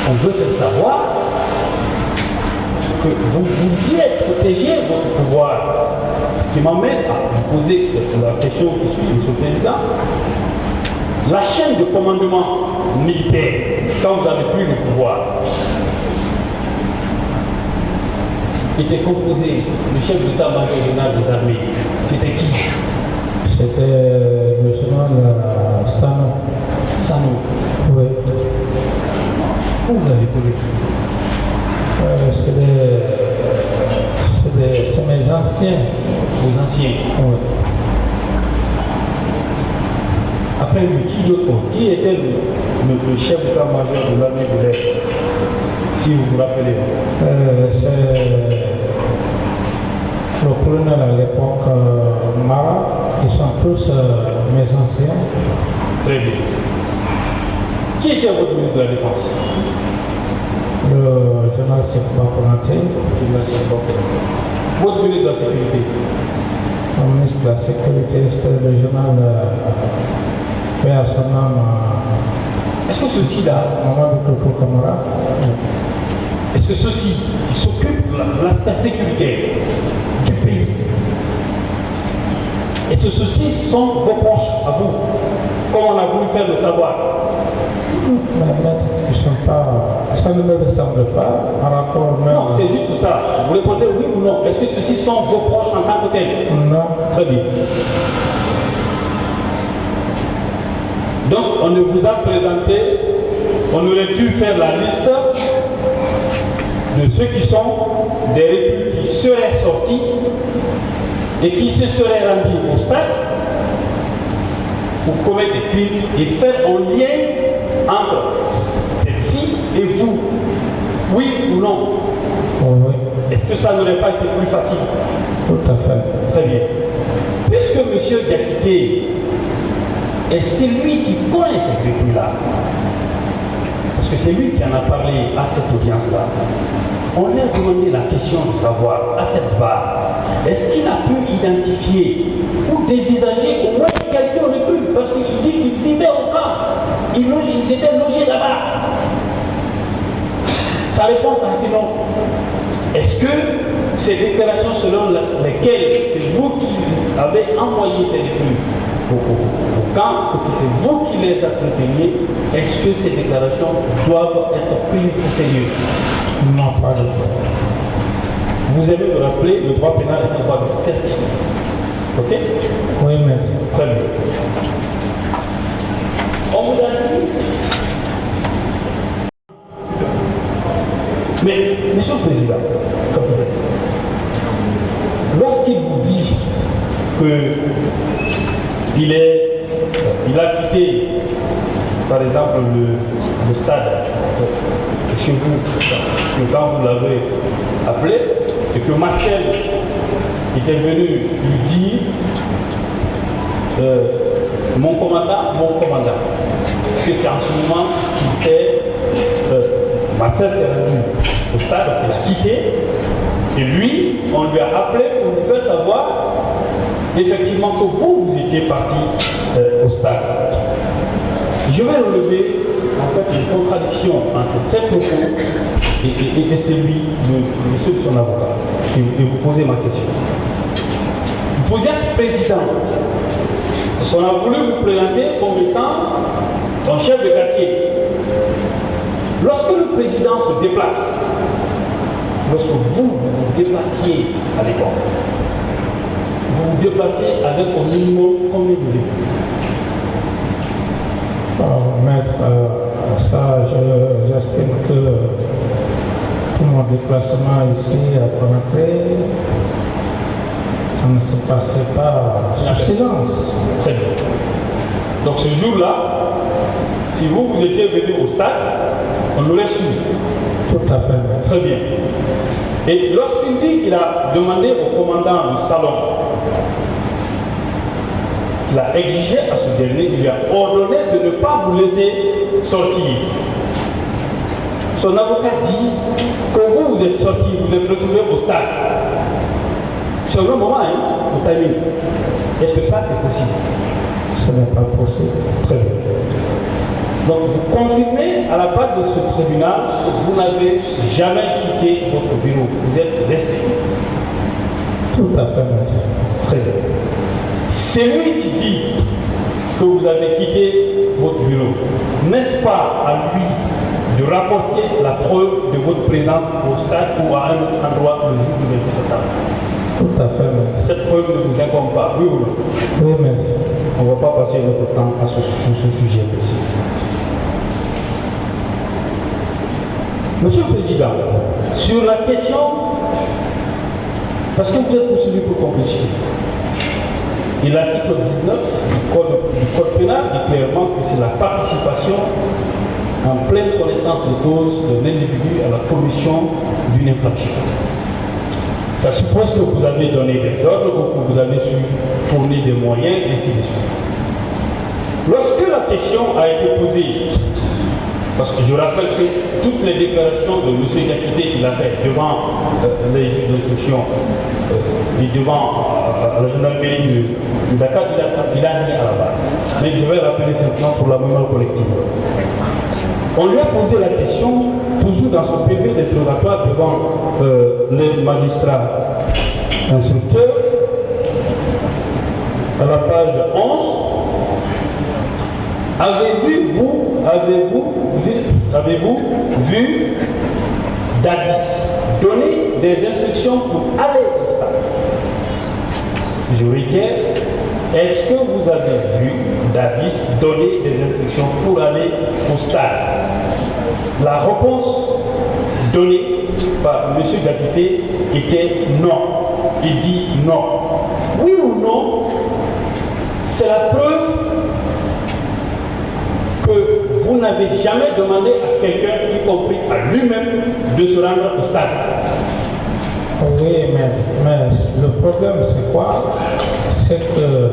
On veut faire savoir que vous vouliez protéger votre pouvoir. Ce qui m'amène à vous poser la question qui suit, Monsieur le Président. La chaîne de commandement militaire, quand vous avez pris le pouvoir, était composé, le chef d'état-major général des armées, c'était qui? C'était le général Sano. Sano. Oui. Où vous avez connu? C'est mes anciens. Vos anciens. Oui. Après lui, qui d'autre? Qui était le chef d'état-major de l'armée de l'air? Si vous vous rappelez. C'est le colonel à l'époque, Mara, qui sont tous mes anciens. Très bien. Qui était votre ministre de la Défense? Le général Sekba Konaté. Votre ministre de la Sécurité? Le ministre de la Sécurité, c'était le général paix à son âme. Est-ce que ceux-ci-là, Mamadou Koko Kamara. est-ce que ceux-ci qui s'occupent de la sécurité du pays, est-ce que ceux-ci sont vos proches à vous, comme on a voulu faire le savoir? Ils sont pas, ça ne me ressemble pas par rapport même. Non, c'est juste ça. Vous répondez oui ou non. Est-ce que ceux-ci sont vos proches en tant que tels? Non. Très bien. Donc, on ne vous a présenté, on aurait dû faire la liste de ceux qui sont des recrues qui seraient sortis et qui se seraient rendus au stade pour commettre des crimes et faire un lien entre celle-ci et vous. Oui ou non? Oui. Est-ce que ça n'aurait pas été plus facile? Tout à fait. Très bien. Puisque M. Diakité est celui qui connaît ces recrues-là, parce que c'est lui qui en a parlé à cette audience-là, on a demandé la question de savoir à cette barre, est-ce qu'il a pu identifier ou dévisager au moins quelques recrues? Parce qu'il dit qu'il vivait au camp, ils étaient logés là-bas. Sa réponse a été non. Est-ce que ces déclarations selon lesquelles c'est vous qui avez envoyé ces recrues au camp, ou que c'est vous qui les entreteniez, est-ce que ces déclarations doivent être prises au sérieux? Non, pas de tout. Vous aimez me rappeler, le droit pénal est un droit de certitude. Ok? Oui, mais. Très bien. On vous a dit. Mais, Monsieur le Président, lorsqu'il vous dit qu'il a quitté, par exemple, le stade chez vous, que quand vous l'avez appelé, et que Marcel était venu lui dire mon commandant, parce que c'est en ce moment qu'il s'est Marcel s'est rendu au stade, il a quitté, et lui, on lui a appelé pour lui faire savoir effectivement que vous étiez parti au stade. Je vais relever en fait une contradiction entre ces propos et celui de monsieur de son avocat. Et vous posez ma question. Vous êtes président, parce qu'on a voulu vous présenter comme étant un chef de quartier. Lorsque le président se déplace, lorsque vous vous déplaciez à l'époque, vous vous déplacez avec au minimum combien de véhicules? Maître, ça, j'estime que tout mon déplacement ici à Conakry, ça ne se passait pas sous silence. Très bien. Donc ce jour-là, si vous étiez venu au stade, on l'aurait su. Tout à fait. Très bien. Et lorsqu'il dit qu'il a demandé au commandant du salon, il a exigé à ce dernier, il lui a ordonné de ne pas vous laisser sortir. Son avocat dit que vous êtes sorti, vous êtes retrouvé au stade. C'est un moment, au timing. Est-ce que ça, c'est possible? Ce n'est pas possible. Très bien. Donc vous confirmez à la base de ce tribunal que vous n'avez jamais quitté votre bureau, vous êtes resté. Tout à fait, maître. Très bien. C'est lui qui dit que vous avez quitté votre bureau. N'est-ce pas à lui de rapporter la preuve de votre présence au stade ou à un autre endroit le jour du 28 septembre? Tout à fait, maître. Cette preuve ne vous incombe pas, oui ou non? Oui, maître. On ne va pas passer notre temps sur ce sujet précis. Monsieur le Président, sur la question, parce que vous êtes poursuivi pour complicité, et l'article 19 du code pénal dit clairement que c'est la participation en pleine connaissance de cause d'un individu à la commission d'une infraction. Ça suppose que vous avez donné des ordres ou que vous avez su fournir des moyens, et ainsi de suite. Lorsque la question a été posée, parce que je rappelle que toutes les déclarations de M. Diakité qu'il a fait devant les juges d'instruction et devant la gendarmerie de Dakar, il a nié à la barre. Mais je vais rappeler simplement pour la mémoire collective. On lui a posé la question, toujours dans son PV d'interrogatoire devant les magistrats instructeurs, à la page 11. Avez-vous vu Dadis donner des instructions pour aller au stade? Je réitère, est-ce que vous avez vu Dadis donner des instructions pour aller au stade? La réponse donnée par M. Diakité était non. Il dit non. Oui ou non, c'est la preuve que vous n'avez jamais demandé à quelqu'un, y compris à lui-même, de se rendre au stade. Oui, mais le problème c'est quoi? C'est que